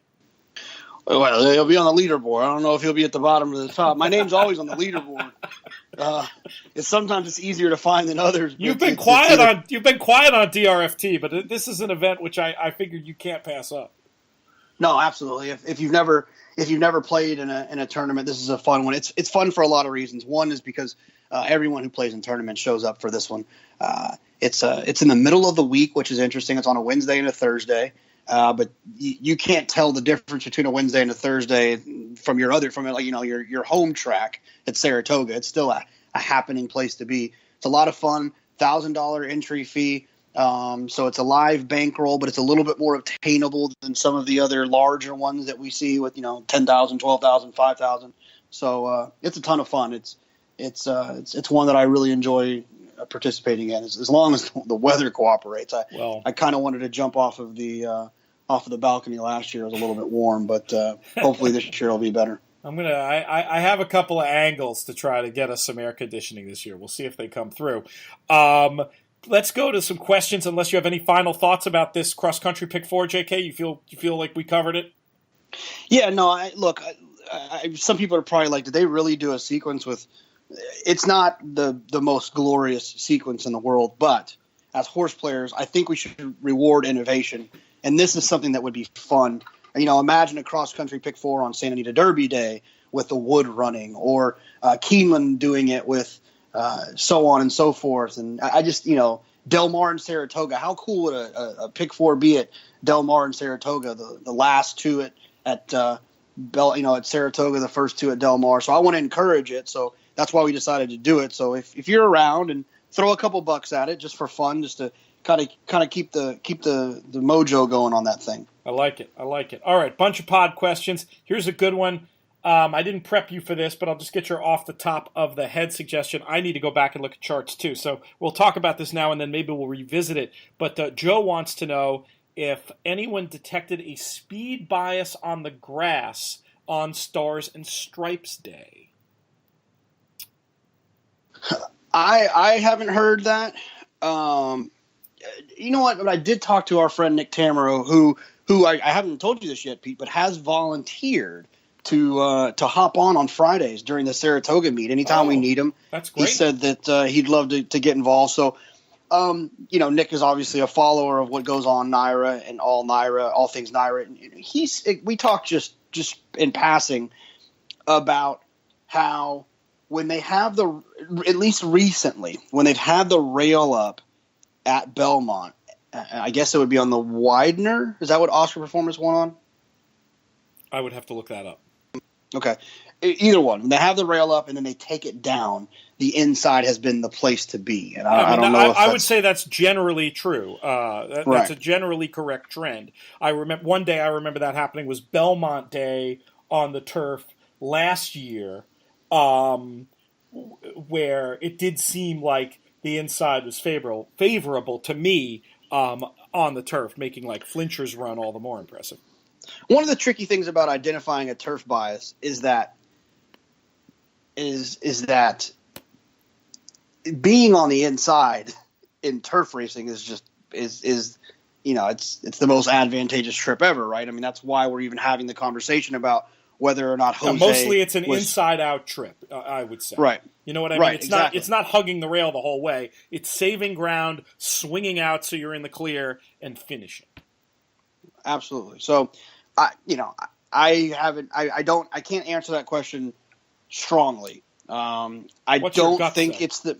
Well, he'll be on the leaderboard. I don't know if he'll be at the bottom or the top. My name's always on the leaderboard. Sometimes it's easier to find than others. You've been quiet on DRFT, but this is an event which I figured you can't pass up. No, absolutely. If you've never played in a tournament, this is a fun one. It's fun for a lot of reasons. One is because everyone who plays in tournaments shows up for this one. It's in the middle of the week, which is interesting. It's on a Wednesday and a Thursday. But you can't tell the difference between a Wednesday and a Thursday from your home track at Saratoga. It's still a happening place to be. It's a lot of fun. $1,000 entry fee. So it's a live bankroll, but it's a little bit more obtainable than some of the other larger ones that we see with, $10,000, $12,000, $5,000. So it's a ton of fun. It's one that I really enjoy participating in, as long as the weather cooperates. I kind of wanted to jump off of the balcony last year. It was a little bit warm, but hopefully this year will be better. I have a couple of angles to try to get us some air conditioning this year. We'll see if they come through. Let's go to some questions. Unless you have any final thoughts about this cross country pick 4, JK, you feel like we covered it? Yeah, no. Some people are probably like, did they really do a sequence with? It's not the most glorious sequence in the world, but as horse players, I think we should reward innovation, and this is something that would be fun. Imagine a cross country pick 4 on Santa Anita Derby Day with the wood running, or Keeneland doing it with so on and so forth. And I just, Del Mar and Saratoga. How cool would a pick 4 be at Del Mar and Saratoga? The last two at Saratoga, the first two at Del Mar. So I want to encourage it. So that's why we decided to do it. So if you're around, and throw a couple bucks at it just for fun, just to kind of keep the mojo going on that thing. I like it. All right, bunch of pod questions. Here's a good one. I didn't prep you for this, but I'll just get your off the top of the head suggestion. I need to go back and look at charts too. So we'll talk about this now, and then maybe we'll revisit it. But Joe wants to know if anyone detected a speed bias on the grass on Stars and Stripes Day. I haven't heard that. You know what? But I did talk to our friend Nick Tamero, who I haven't told you this yet, Pete, but has volunteered to hop on Fridays during the Saratoga meet. Anytime we need him, that's great. He said that he'd love to get involved. So, Nick is obviously a follower of what goes on NYRA and all things NYRA. We talked just in passing about how when they have at least recently, when they've had the rail up at Belmont, I guess it would be on the Widener. Is that what Oscar Performance won on? I would have to look that up. Okay. Either one. When they have the rail up and then they take it down, the inside has been the place to be. And I don't know if I would say that's generally true. That's a generally correct trend. I remember that happening was Belmont Day on the turf last year, where it did seem like the inside was favorable to me on the turf, making like Flincher's run all the more impressive. One of the tricky things about identifying a turf bias is that being on the inside in turf racing is it's the most advantageous trip ever, right? I mean, that's why we're even having the conversation about whether or not Jose. Mostly, it's an inside-out trip, I would say. Right. You know what I mean? Right, It's exactly. It's not hugging the rail the whole way. It's saving ground, swinging out so you're in the clear, and finishing. Absolutely. So, I can't answer that question strongly. What's your gut think say? it's the.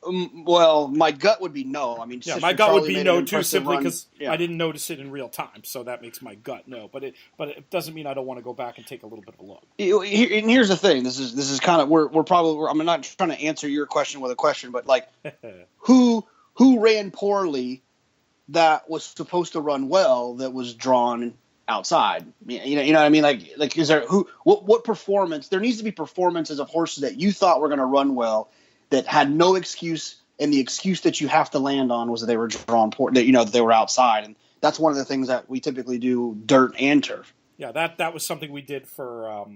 Well, my gut would be no. I mean, Yeah, Sister my gut Charlie would be made no an too, impressive simply run. because Yeah. I didn't notice it in real time, so that makes my gut no. But it doesn't mean I don't want to go back and take a little bit of a look. And here's the thing. This is kind of I'm not trying to answer your question with a question, but like who ran poorly that was supposed to run well that was drawn outside. You know what I mean? Like is there what performance? There needs to be performances of horses that you thought were going to run well that had no excuse, and the excuse that you have to land on was that they were drawn poor, that they were outside, and that's one of the things that we typically do dirt and turf. Yeah, that was something we did for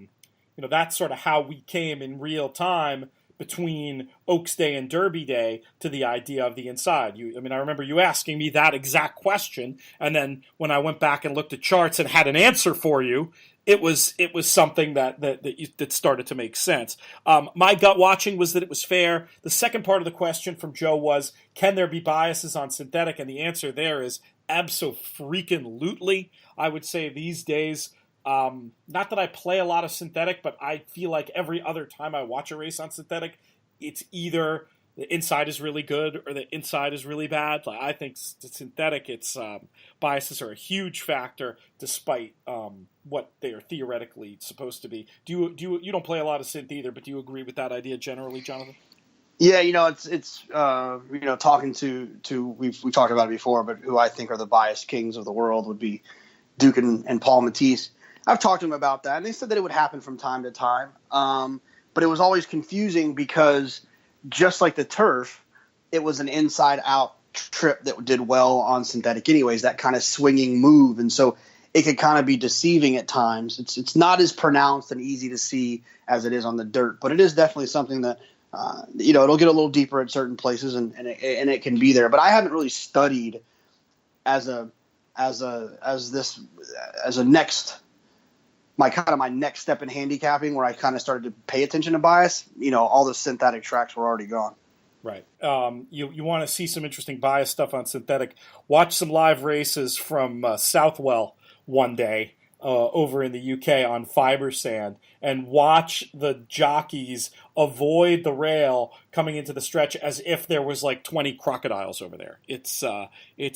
that's sort of how we came in real time between Oaks Day and Derby Day to the idea of the inside. I remember you asking me that exact question, and then when I went back and looked at charts and had an answer for you, it was something that started to make sense. My gut watching was that it was fair. The second part of the question from Joe was, can there be biases on synthetic? And the answer there is abso-freaking-lutely. I would say these days, not that I play a lot of synthetic, but I feel like every other time I watch a race on synthetic, it's either the inside is really good or the inside is really bad. Like, I think the synthetic, its biases are a huge factor, despite what they are theoretically supposed to be. You don't play a lot of synth either, but do you agree with that idea generally, Jonathan? Yeah, it's talking to we've talked about it before, but who I think are the bias kings of the world would be Duke and Paul Matisse. I've talked to them about that, and they said that it would happen from time to time, but it was always confusing because just like the turf, it was an inside-out trip that did well on synthetic anyways, that kind of swinging move. And so it could kind of be deceiving at times. It's not as pronounced and easy to see as it is on the dirt, but it is definitely something that it'll get a little deeper at certain places, and it can be there. But I haven't really studied as a next my next step in handicapping, where I kind of started to pay attention to bias. All the synthetic tracks were already gone. Right. You want to see some interesting bias stuff on synthetic. Watch some live races from Southwell one day over in the UK on fiber sand, and watch the jockeys avoid the rail coming into the stretch as if there was like 20 crocodiles over there. It's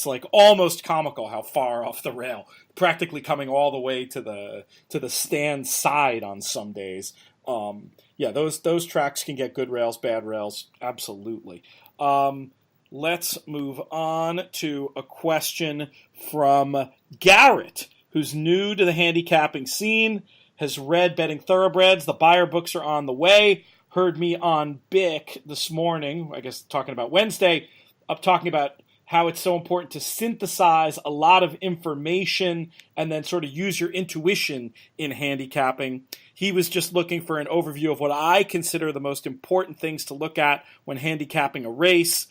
like almost comical how far off the rail, practically coming all the way to the stand side on some days. Those tracks can get good rails, bad rails, absolutely. Let's move on to a question from Garrett, who's new to the handicapping scene, has read Betting Thoroughbreds. The buyer books are on the way. Heard me on BIC this morning, I guess talking about Wednesday, talking about how it's so important to synthesize a lot of information and then sort of use your intuition in handicapping. He was just looking for an overview of what I consider the most important things to look at when handicapping a race,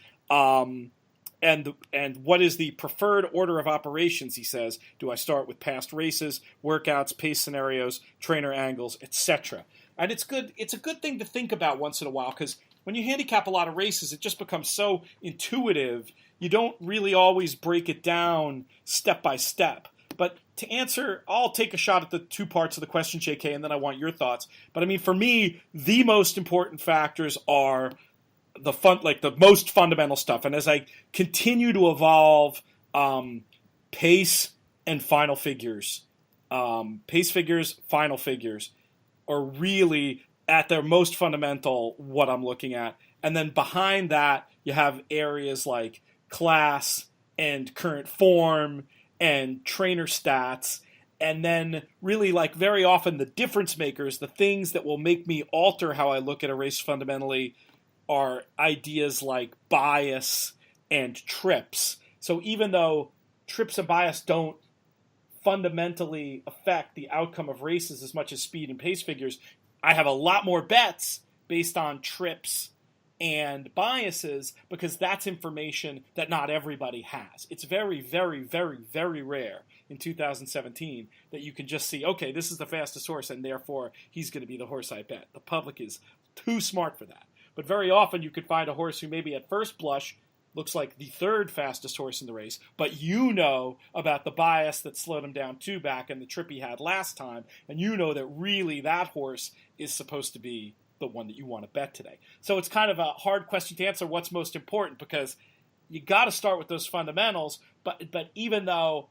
and what is the preferred order of operations, he says. Do I start with past races, workouts, pace scenarios, trainer angles, etc.? And it's a good thing to think about once in a while, because when you handicap a lot of races, it just becomes so intuitive. You don't really always break it down step by step. But to answer, I'll take a shot at the two parts of the question, JK, and then I want your thoughts. But I mean, for me, the most important factors are the most fundamental stuff. And as I continue to evolve, pace and final figures, final figures are really at their most fundamental what I'm looking at. And then behind that, you have areas like class and current form and trainer stats. And then really, like, very often the difference makers, the things that will make me alter how I look at a race fundamentally, are ideas like bias and trips. So even though trips and bias don't fundamentally affect the outcome of races as much as speed and pace figures, I have a lot more bets based on trips and biases, because that's information that not everybody has. It's very, very, very, very rare in 2017 that you can just see, okay, this is the fastest horse, and therefore he's going to be the horse I bet. The public is too smart for that. But very often you could find a horse who maybe at first blush looks like the third fastest horse in the race, but you know about the bias that slowed him down two back and the trip he had last time, and you know that really that horse is supposed to be the one that you want to bet today. So it's kind of a hard question to answer what's most important, because you got to start with those fundamentals, but even though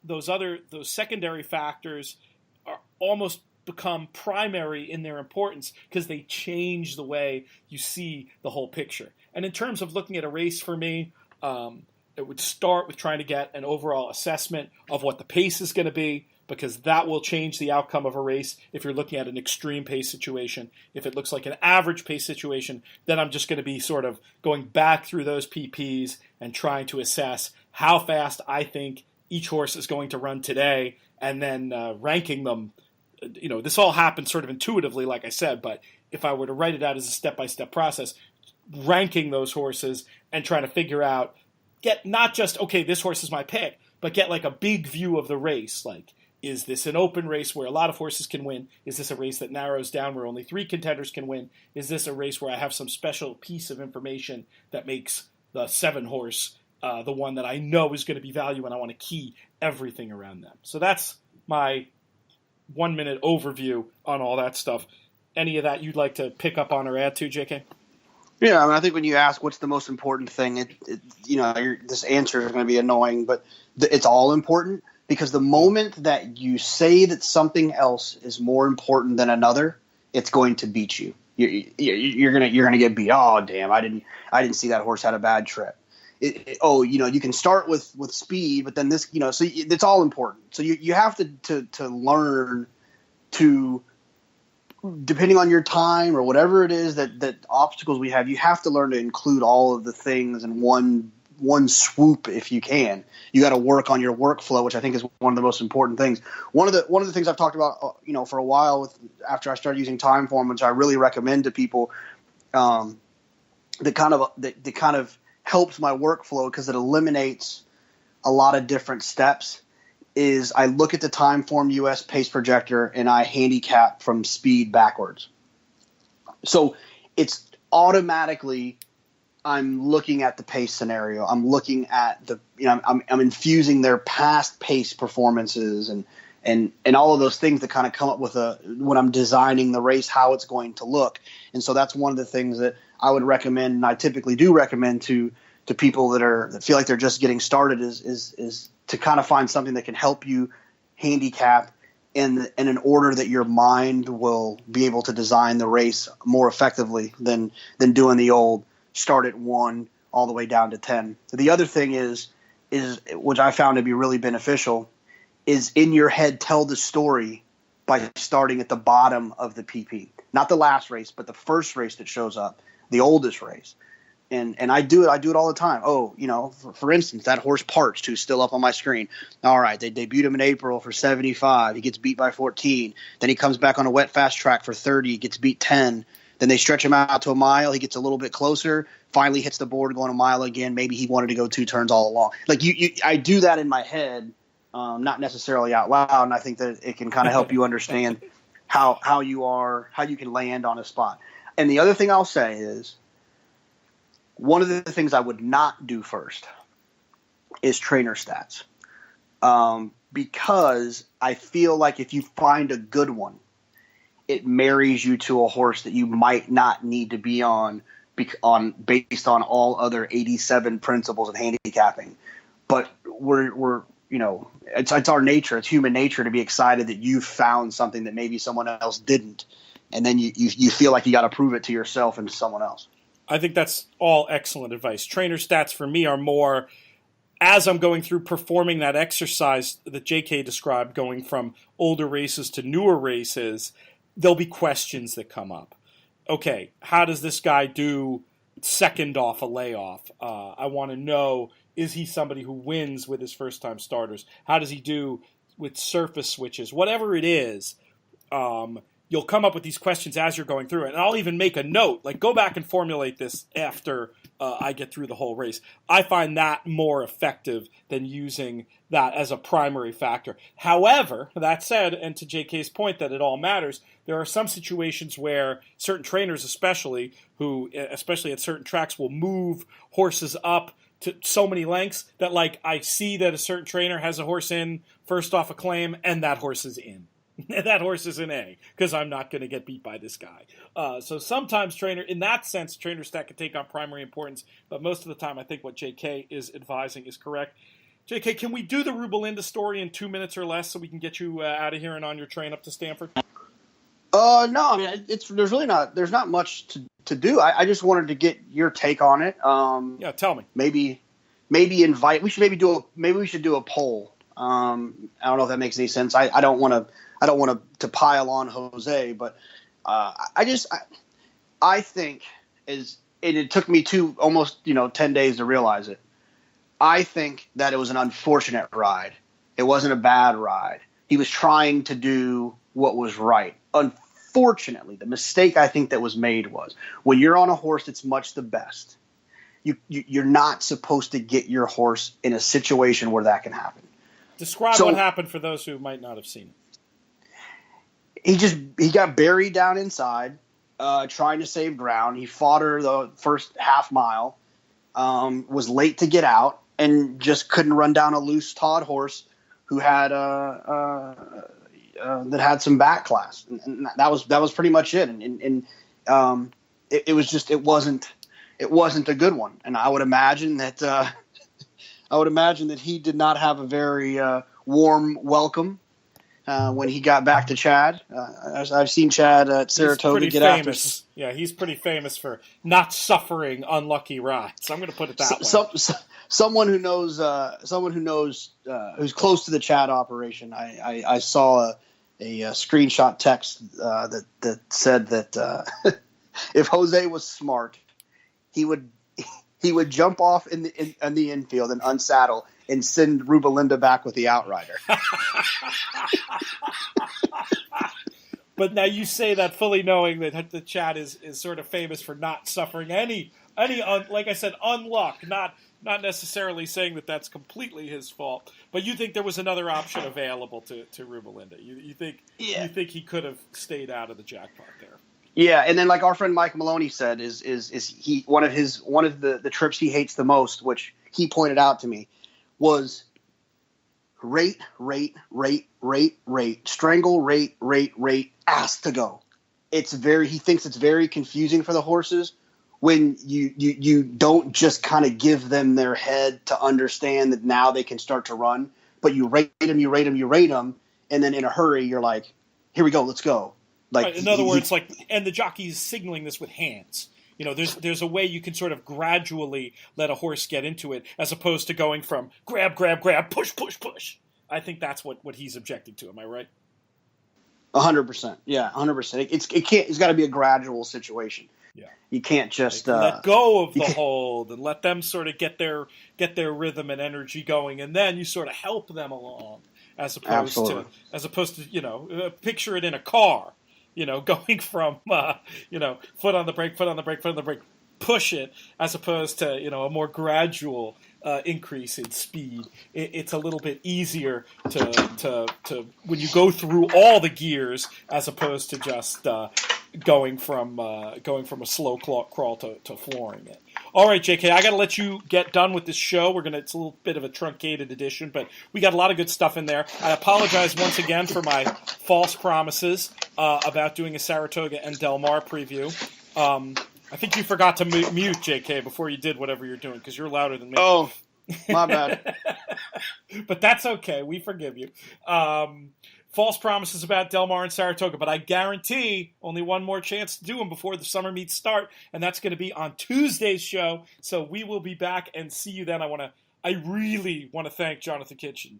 those secondary factors are almost become primary in their importance, because they change the way you see the whole picture. And in terms of looking at a race for me, it would start with trying to get an overall assessment of what the pace is going to be, because that will change the outcome of a race if you're looking at an extreme pace situation. If it looks like an average pace situation, then I'm just going to be sort of going back through those PPs and trying to assess how fast I think each horse is going to run today, and then ranking them. You know, this all happens sort of intuitively, like I said, but if I were to write it out as a step-by-step process, ranking those horses and trying to figure out, get not just, okay, this horse is my pick, but get like a big view of the race. Like, is this an open race where a lot of horses can win? Is this a race that narrows down where only 3 contenders can win? Is this a race where I have some special piece of information that makes the 7 horse the one that I know is going to be value, and I want to key everything around them? So that's my 1-minute overview on all that stuff. Any of that you'd like to pick up on or add to, JK? Yeah, I mean, I think when you ask what's the most important thing, this answer is going to be annoying, but it's all important, because the moment that you say that something else is more important than another, it's going to beat you. You're gonna get beat. Oh, damn! I didn't see that horse had a bad trip. You can start with speed, but then this, so it's all important. So you have to learn to, depending on your time or whatever it is that obstacles we have, you have to learn to include all of the things in one one swoop if you can. You got to work on your workflow, which I think is one of the most important things. One of the things I've talked about, for a while after I started using Timeform, which I really recommend to people, that kind of helps my workflow because it eliminates a lot of different steps. Is I look at the Timeform US pace projector and I handicap from speed backwards. So it's automatically I'm looking at the pace scenario. I'm looking at I'm infusing their past pace performances and all of those things that kind of come up with when I'm designing the race, how it's going to look. And so that's one of the things that I would recommend, and I typically do recommend to people that feel like they're just getting started is to kind of find something that can help you handicap in an order that your mind will be able to design the race more effectively than doing the old start at 1 all the way down to 10. The other thing is which I found to be really beneficial is in your head tell the story by starting at the bottom of the PP. Not the last race, but the first race that shows up, the oldest race. And I do it all the time. Oh, for instance, that horse Parched, who's still up on my screen. All right, they debuted him in April for 75. He gets beat by 14. Then he comes back on a wet fast track for 30, gets beat 10. Then they stretch him out to a mile. He gets a little bit closer, finally hits the board going a mile again. Maybe he wanted to go 2 turns all along. Like I do that in my head, not necessarily out loud, and I think that it can kind of help you understand how you can land on a spot. And the other thing I'll say is, one of the things I would not do first is trainer stats, because I feel like if you find a good one, it marries you to a horse that you might not need to be on based on all other 87 principles of handicapping. But it's our nature, it's human nature to be excited that you found something that maybe someone else didn't, and then you feel like you got to prove it to yourself and to someone else. I think that's all excellent advice. Trainer stats for me are more as I'm going through performing that exercise that JK described, going from older races to newer races, there'll be questions that come up. Okay, how does this guy do second off a layoff? I want to know, is he somebody who wins with his first-time starters? How does he do with surface switches? Whatever it is, you'll come up with these questions as you're going through it. And I'll even make a note, like go back and formulate this after I get through the whole race. I find that more effective than using that as a primary factor. However, that said, and to JK's point that it all matters, there are some situations where certain trainers especially at certain tracks, will move horses up to so many lengths that like I see that a certain trainer has a horse in first off a claim and that horse is in. That horse is an A because I'm not going to get beat by this guy. So sometimes trainer stat can take on primary importance, but most of the time I think what JK is advising is correct. JK, can we do the Rubelinda story in 2 minutes or less so we can get you out of here and on your train up to Stanford? No, I mean there's not much to do. I just wanted to get your take on it. Yeah, tell me. Maybe we should do a poll. I don't know if that makes any sense. I don't want to pile on Jose, but I think it took me almost 10 days to realize it. I think that it was an unfortunate ride. It wasn't a bad ride. He was trying to do what was right. Unfortunately, the mistake I think that was made was when you're on a horse that's much the best, you're not supposed to get your horse in a situation where that can happen. Describe what happened for those who might not have seen it. He got buried down inside, trying to save ground. He fought her the first half mile, was late to get out, and just couldn't run down a loose Todd horse who had that had some back class, and that was pretty much it. And it wasn't a good one, and I would imagine that he did not have a very warm welcome when he got back to Chad. I've seen Chad at Saratoga get famous. Yeah, he's pretty famous for not suffering unlucky rides. I'm going to put it that way. Someone who knows, who's close to the Chad operation. I saw a screenshot text that said that if Jose was smart, he would he would jump off in the infield and unsaddle and send Rubelinda back with the outrider. But now you say that fully knowing that the Chad is sort of famous for not suffering any like I said, unluck, not necessarily saying that that's completely his fault, but you think there was another option available to Rubelinda. You think he could have stayed out of the jackpot there. Yeah, and then like our friend Mike Maloney said, is he one of the trips he hates the most, which he pointed out to me, was rate, strangle, rate, ask to go. He thinks it's very confusing for the horses when you don't just kind of give them their head to understand that now they can start to run, but you rate them, and then in a hurry you're like, here we go, let's go. Like, right, in other words, and the jockey is signaling this with hands. You know, there's a way you can sort of gradually let a horse get into it, as opposed to going from grab, push. I think that's what he's objecting to. Am I right? 100%. Yeah, 100%. It's got to be a gradual situation. Yeah, you can't just let go of the hold and let them sort of get their rhythm and energy going, and then you sort of help them along, as opposed to picture it in a car. Going from, foot on the brake, push it, as opposed to, a more gradual increase in speed. It's a little bit easier to when you go through all the gears, as opposed to just going from a slow crawl to flooring it. All right, JK, I got to let you get done with this show. It's a little bit of a truncated edition, but we got a lot of good stuff in there. I apologize once again for my false promises about doing a Saratoga and Del Mar preview. I think you forgot to mute JK before you did whatever you're doing, because you're louder than me. Oh, my bad. But that's okay. We forgive you. False promises about Del Mar and Saratoga, but I guarantee only one more chance to do them before the summer meets start, and that's going to be on Tuesday's show. So we will be back and see you then. I really want to thank Jonathan Kitchen.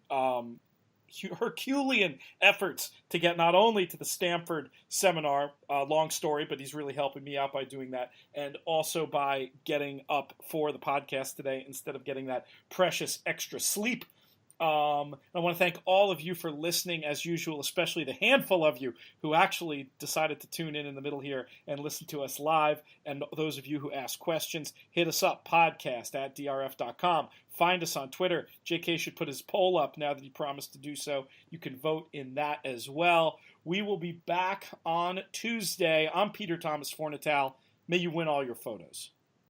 Herculean efforts to get not only to the Stanford seminar, long story, but he's really helping me out by doing that, and also by getting up for the podcast today instead of getting that precious extra sleep. I want to thank all of you for listening as usual, especially the handful of you who actually decided to tune in the middle here and listen to us live. And those of you who ask questions, hit us up, podcast@drf.com. Find us on Twitter. JK should put his poll up now that he promised to do so. You can vote in that as well. We will be back on Tuesday. I'm Peter Thomas Fornatal. May you win all your photos.